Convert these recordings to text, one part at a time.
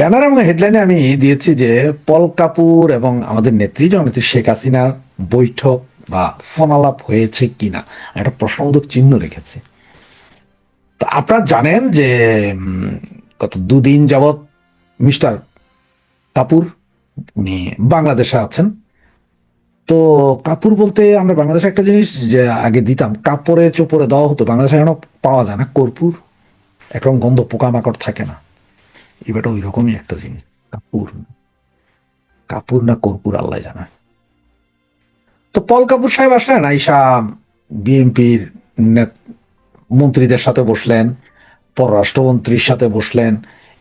Banner এবং হেডলাইনে আমি দিয়েছি যে পল কাপুর এবং আমাদের নেত্রী জননেত্রী শেখ হাসিনার বৈঠক বা ফোনালাপ হয়েছে কিনা একটা প্রশ্নবোধক চিহ্ন রেখেছি। তো আপনারা জানেন যে গত দুদিন যাবৎ মিস্টার কাপুর উনি বাংলাদেশে আছেন। তো কাপুর বলতে আমরা বাংলাদেশে একটা জিনিস যে আগে দিতাম, কাপড়ে চোপড়ে দেওয়া হতো, বাংলাদেশে এখন পাওয়া যায় না কর্পূর, একরকম গন্ধ, পোকামাকড় থাকে না। এবারটা ওই রকমই একটা জিনিস। কাপুর, কাপুর না কর্পূর আল্লাহ জানা। তো পল কাপুর সাহেব আসলেন, আইসা বিএনপির মন্ত্রীদের সাথে বসলেন, পররাষ্ট্রমন্ত্রীর সাথে বসলেন,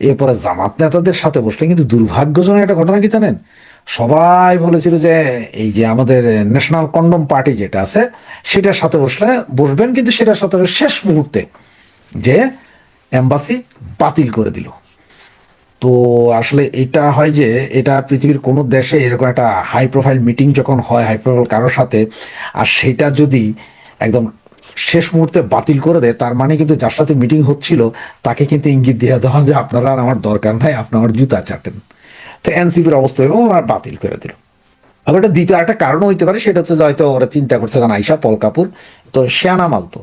এরপরে জামাত নেতাদের সাথে বসলেন। কিন্তু দুর্ভাগ্যজনক একটা ঘটনা কি জানেন, সবাই বলেছিল যে এই যে আমাদের ন্যাশনাল কন্ডম পার্টি যেটা আছে সেটার সাথে বসবেন, কিন্তু সেটার সাথে শেষ মুহূর্তে যে এম্বাসি বাতিল করে দিল। তো আসলে এটা হয় যে এটা পৃথিবীর কোনো দেশে এরকম একটা হাই প্রোফাইল মিটিং যখন হয় হাই প্রোফাইল কারোর সাথে, আর সেটা যদি একদম শেষ মুহূর্তে বাতিল করে দেয়, তার মানে কিন্তু যার সাথে মিটিং হচ্ছিল তাকে কিন্তু ইঙ্গিত দিয়ে দেওয়া যে আপনারা আর আমার দরকার নাই, আপনি আমার জুতা চাটেন। তো এনসিপির অবস্থা এবং আর বাতিল করে দিল। আবার এটা দ্বিতীয় একটা কারণ হইতে পারে, সেটা হচ্ছে যে হয়তো ওরা চিন্তা করছে, কারণ আইসা পল কাপুর তো শেয়ানা মালতো,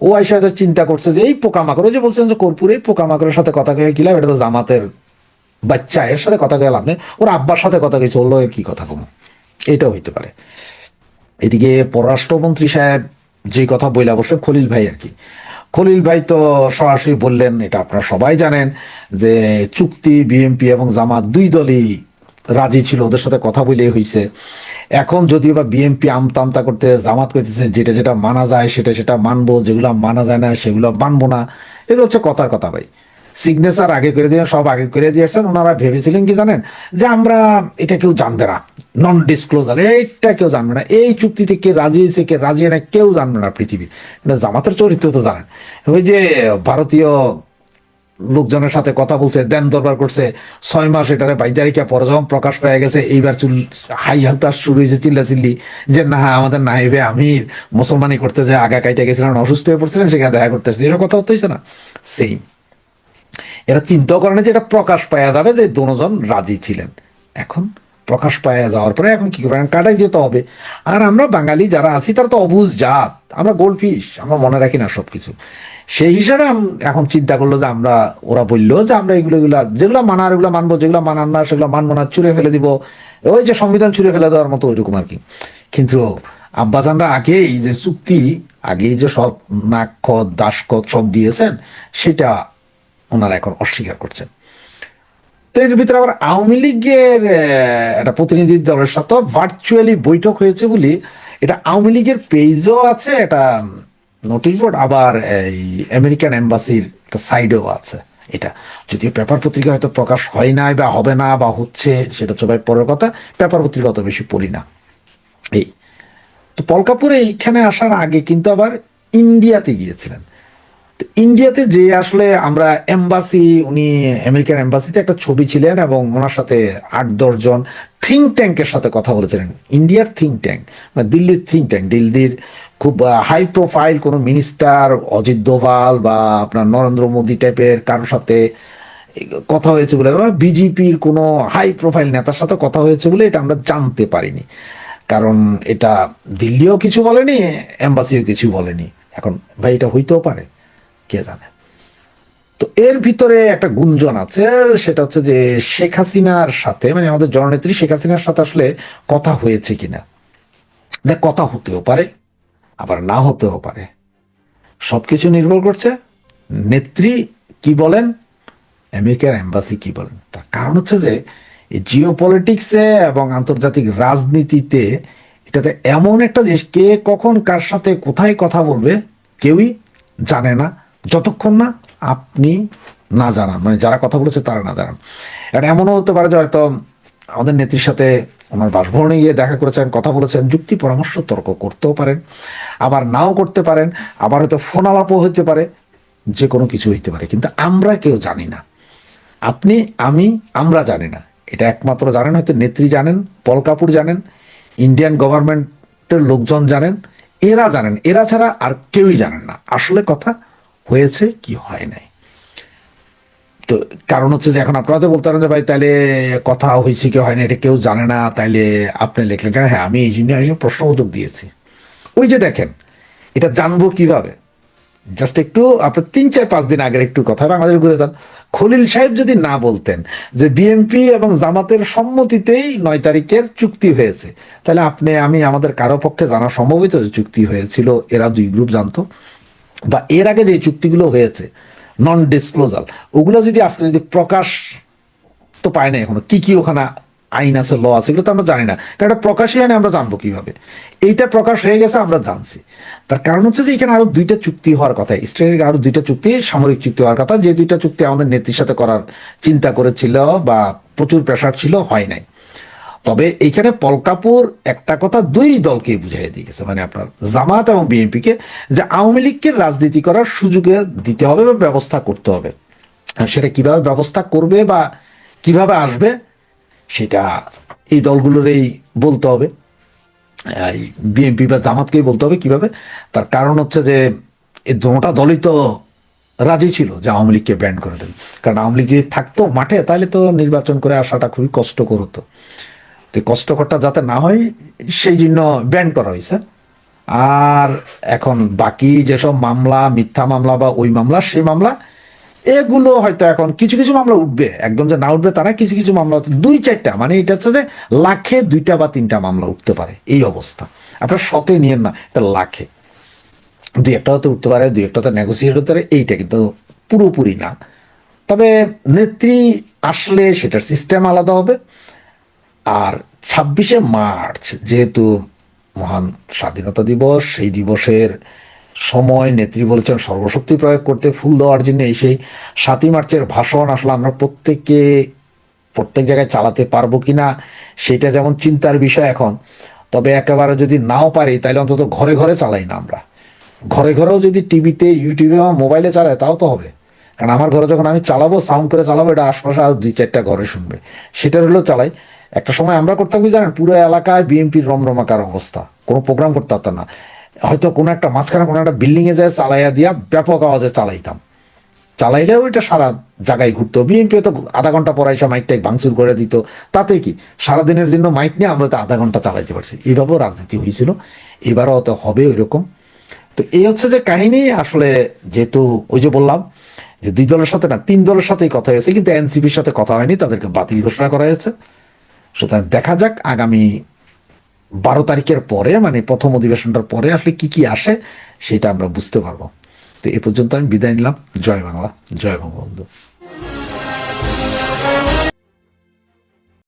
ও আইসা হয়তো চিন্তা করছে যে এই পোকামাকড়, ওই যে বলছেন যে কর্পূরে পোকামাকড়ের সাথে কথা কয়ে গেলাম, এটা তো জামাতের বাচ্চা, এর সাথে কথা কয়ে লাভ নেই, ওর আব্বার সাথে কথা কয়ে চললো, কি কথা কম, এটাও হইতে পারে। এদিকে পররাষ্ট্রমন্ত্রী সাহেব যে কথা বইলা বসে, খলিল ভাই আর কি, খলিল ভাই তো সরাসরি বললেন, এটা আপনারা সবাই জানেন যে চুক্তি বিএনপি এবং জামাত দুই দলই রাজি ছিল, ওদের সাথে কথা বলেই হয়েছে। এখন যদিও বা বিএনপি আমতা আমতা করতে, জামাত করতেছে যেটা যেটা মানা যায় সেটা সেটা মানবো, যেগুলো মানা যায় না সেগুলো মানবো না। এগুলো হচ্ছে কথার কথা ভাই। সিগনেচার আগে করে দিয়ে সব আগে করে দিয়েছেন। ওনারা ভেবেছিলেন কি জানেন, যে আমরা এটা কেউ জানবে না, নন ডিসক্লোজার, এইটা কেউ জানবে না, এই চুক্তিতে কে রাজি হয়েছে কে রাজি হয় না কেউ জানবে না পৃথিবী। জামাতের চরিত্র তো জানেন, ওই যে ভারতীয় লোকজনের সাথে কথা বলছে, দেন দরবার করছে 6 মাস, এটারে 22 তারিখে পরে যখন প্রকাশ পেয়ে গেছে, এইবার হাই হালতা শুরু হয়েছে চিল্লা চিল্লি, যে না আমাদের নাইবে আমির মুসলমানি করতে যায় আগা কাইটা গেছিলেন, অসুস্থ হয়ে পড়ছিলেন, সেখানে দেখা করতে আসছে, এরকম কথা হতে হয়েছে না। সেই এরা চিন্তাও করে না যে এটা প্রকাশ পাওয়া যাবে যে দুজন রাজি ছিলেন। এখন প্রকাশ পাওয়া যাওয়ার পরে এখন কি করবেন, কাটাই যেতে হবে। আর আমরা বাঙালি যারা আছি তারা তো অবুঝ জাত, আমরা গোল্ডফিশ, আমরা মনে রাখি না সবকিছু। সেই হিসাবে এখন চিন্তা করলো যে আমরা, ওরা বললো যে আমরা এগুলা যেগুলো মানার এগুলো মানবো, যেগুলো মানার না সেগুলো মানবো না, ছুঁড়ে ফেলে দিব, ওই যে সংবিধান ছুঁড়ে ফেলে দেওয়ার মতো ওইরকম আর কি। কিন্তু আব্বাজানরা আগেই যে চুক্তি, আগেই যে সব নাক্ষত দাসখত সব দিয়েছেন, সেটা ওনারা এখন অস্বীকার করছেন। তো এর ভিতরে আবার আওয়ামী লীগের একটা প্রতিনিধি দলের সাথে ভার্চুয়ালি বৈঠক হয়েছে বলি, এটা আওয়ামী লীগের পেজও আছে, এটা নোটিশ বোর্ড, আবার এই আমেরিকান এম্বাসির একটা সাইডেও আছে। এটা যদিও পেপার পত্রিকা হয়তো প্রকাশ হয় নাই বা হবে না বা হচ্ছে, সেটা তো ভাই পরের কথা, পেপার পত্রিকা অত বেশি পড়ি না। এই তো পল কাপুর এইখানে আসার আগে কিন্তু আবার ইন্ডিয়াতে গিয়েছিলেন। ইন্ডিয়াতে যে আসলে আমরা এম্বাসি, উনি আমেরিকান এম্বাসিতে একটা ছবি ছিলেন এবং ওনার সাথে 8-10 জন থিঙ্ক ট্যাঙ্কের সাথে কথা বলেছিলেন। ইন্ডিয়ার থিঙ্ক ট্যাঙ্ক মানে দিল্লির থিঙ্ক ট্যাঙ্ক, দিল্লির খুব হাই প্রোফাইল কোনো মিনিস্টার, অজিত দোভাল বা আপনার নরেন্দ্র মোদী টাইপের কারোর সাথে কথা হয়েছে বলে, বা বিজেপির কোনো হাই প্রোফাইল নেতার সাথে কথা হয়েছে বলে এটা আমরা জানতে পারিনি, কারণ এটা দিল্লিও কিছু বলেনি, এম্বাসিও কিছু বলেনি। এখন ভাই এটা হইতেও পারে, কে জানে। তো এর ভিতরে একটা গুঞ্জন আছে, সেটা হচ্ছে যে শেখ হাসিনার সাথে, মানে আমাদের জননেত্রী শেখ হাসিনার সাথে আসলে কথা হয়েছে কিনা। দেখ, কথা হতেও পারে আবার না হতেও পারে, সবকিছু নির্ভর করছে নেত্রী কি বলেন, আমেরিকার এম্বাসি কি বলেন। তার কারণ হচ্ছে যে এই জিও পলিটিক্সে এবং আন্তর্জাতিক রাজনীতিতে এটাতে এমন একটা জিনিস, কে কখন কার সাথে কোথায় কথা বলবে কেউই জানে না, যতক্ষণ না আপনি না জানান, মানে যারা কথা বলেছে তারা না জানান। এটা এমনও হতে পারে যে হয়তো আমাদের নেত্রীর সাথে ওনার বাসভবনে গিয়ে দেখা করেছেন, কথা বলেছেন, যুক্তি পরামর্শ তর্ক করতেও পারেন, আবার নাও করতে পারেন, আবার হয়তো ফোন আলাপও হইতে পারে, যে কোনো কিছু হইতে পারে, কিন্তু আমরা কেউ জানি না। আপনি, আমি, আমরা জানি না। এটা একমাত্র জানেন হয়তো নেত্রী জানেন, পল কাপুর জানেন, ইন্ডিয়ান গভর্নমেন্টের লোকজন জানেন, এরা জানেন, এরা ছাড়া আর কেউই জানেন না আসলে কথা হয়েছে কি হয় নাই। তো কারণ হচ্ছে যে এখন আপনারা তো বলতে পারেন যে ভাই তাইলে কথা হয়েছে কি হয় না এটা কেউ জানে না, তাইলে আপনি লিখলেন কেন? হ্যাঁ, আমি এই জন্য প্রশ্নবোধক দিয়েছি। ওই যে দেখেন, এটা জানবো কিভাবে? জাস্ট একটু আপনার 3-4-5 দিন আগের একটু কথা বাংলাদেশ ঘুরে যান। খলিল সাহেব যদি না বলতেন যে বিএনপি এবং জামাতের সম্মতিতেই 9 তারিখের চুক্তি হয়েছে, তাহলে আপনি আমি আমাদের কারো পক্ষে জানা সম্ভবিত যে চুক্তি হয়েছিল এরা দুই গ্রুপ জানতো, বা এর আগে যে চুক্তিগুলো হয়েছে নন ডিসক্লোজাল, ওগুলো যদি আজকে যদি প্রকাশ তো পায় না, এখনো কি কি ওখানে আইন আছে, ল আছে, এগুলো তো আমরা জানি না, কারণ এটা প্রকাশই হয় না, আমরা জানবো কিভাবে? এইটা প্রকাশ হয়ে গেছে, আমরা জানছি। তার কারণ হচ্ছে যে এখানে আরো 2টা চুক্তি হওয়ার কথা, ইসরায়েলের আরো 2টা চুক্তি, সামরিক চুক্তি হওয়ার কথা, যে 2টা চুক্তি আমাদের নেত্রীর সাথে করার চিন্তা করেছিল বা প্রচুর প্রেশার ছিল, হয় নাই। তবে এইখানে পলকাপুর একটা কথা দুই দলকে বুঝাই দিয়ে গেছে, মানে আপনার জামাত এবং বিএনপিকে, যে আওয়ামী লীগকে রাজনীতি করার সুযোগে দিতে হবে বা ব্যবস্থা করতে হবে। আর সেটা কিভাবে ব্যবস্থা করবে বা কিভাবে আসবে, সেটা এই দলগুলোরই বলতে হবে, বিএনপি বা জামাতকেই বলতে হবে কিভাবে। তার কারণ হচ্ছে যে এই দুটা দলই তো রাজি ছিল যে আওয়ামী লীগকে ব্যান করে দেবে, কারণ আওয়ামী লীগ যদি থাকতো মাঠে তাহলে তো নির্বাচন করে আসাটা খুবই কষ্টকর হতো। তো কষ্টকরটা যাতে না হয় সেই জন্য ব্যান করা হয়েছে। আর এখন বাকি যেসব মামলা, মিথ্যা মামলা বা ওই মামলা সেই মামলা, এগুলো হয়তো এখন কিছু কিছু মামলা উঠবে, একদম যে না উঠবে তারা, কিছু কিছু মামলা 2-4টা, মানে এটা হচ্ছে যে লাখে 2টা বা 3টা মামলা উঠতে পারে, এই অবস্থা। আপনার শতে নিয়েন না, এটা লাখে 2-একটা হতে উঠতে পারে, 2-একটা হতে নেগোসিয়েট হতে পারে, এইটা কিন্তু পুরোপুরি না। তবে নেত্রী আসলে সেটার সিস্টেম আলাদা হবে। আর 26শে মার্চ যেহেতু মহান স্বাধীনতা দিবস, সেই দিবসের সময় নেত্রী বলেছেন সর্বশক্তি প্রয়োগ করতে, ফুল দেওয়ার জন্য। এই সেই 7ই মার্চের ভাষণ আসলে আমরা প্রত্যেকে প্রত্যেক জায়গায় চালাতে পারবো কিনা সেটা যেমন চিন্তার বিষয় এখন। তবে একেবারে যদি নাও পারি তাহলে অন্তত ঘরে ঘরে চালাই না আমরা, ঘরে ঘরেও যদি টিভিতে, ইউটিউবে বা মোবাইলে চালায় তাও তো হবে। কারণ আমার ঘরে যখন আমি চালাবো, সাউন্ড করে চালাবো, এটা আশপাশে আর 2-4টা ঘরে শুনবে, সেটার হলেও চালাই। একটা সময় আমরা করতাম কি জানেন, পুরো এলাকায় বিএনপির রমরমাকার অবস্থা, কোনো প্রোগ্রাম করতে পারতাম না, হয়তো কোনো একটা মাঝখানে কোনো একটা বিল্ডিং এ যায় চালাইয়া দিয়া ব্যাপক আওয়াজে চালাইতাম, চালাইলেও এটা সারা জায়গায় ঘুরতো। বিএনপি তো আধা ঘন্টা পর এসে মাইক টাইক ভাঙচুর করে দিত, তাতে কি সারাদিনের জন্য মাইক নিয়ে আমরা তো আধা ঘন্টা চালাইতে পারছি। এইভাবেও রাজনীতি হয়েছিল, এবারও হয়তো হবে ওইরকম। তো এই হচ্ছে যে কাহিনী। আসলে যেহেতু ওই যে বললাম যে 2 দলের সাথে না 3 দলের সাথেই কথা হয়েছে, কিন্তু এনসিপির সাথে কথা হয়নি, তাদেরকে বাতিল ঘোষণা করা হয়েছে। সুতরাং দেখা যাক আগামী 12 তারিখের পরে, মানে প্রথম অধিবেশনটার পরে আসলে কি কি আসে সেটা আমরা বুঝতে পারবো। তো এ পর্যন্ত আমি বিদায় নিলাম। জয় বাংলা, জয় বঙ্গবন্ধু।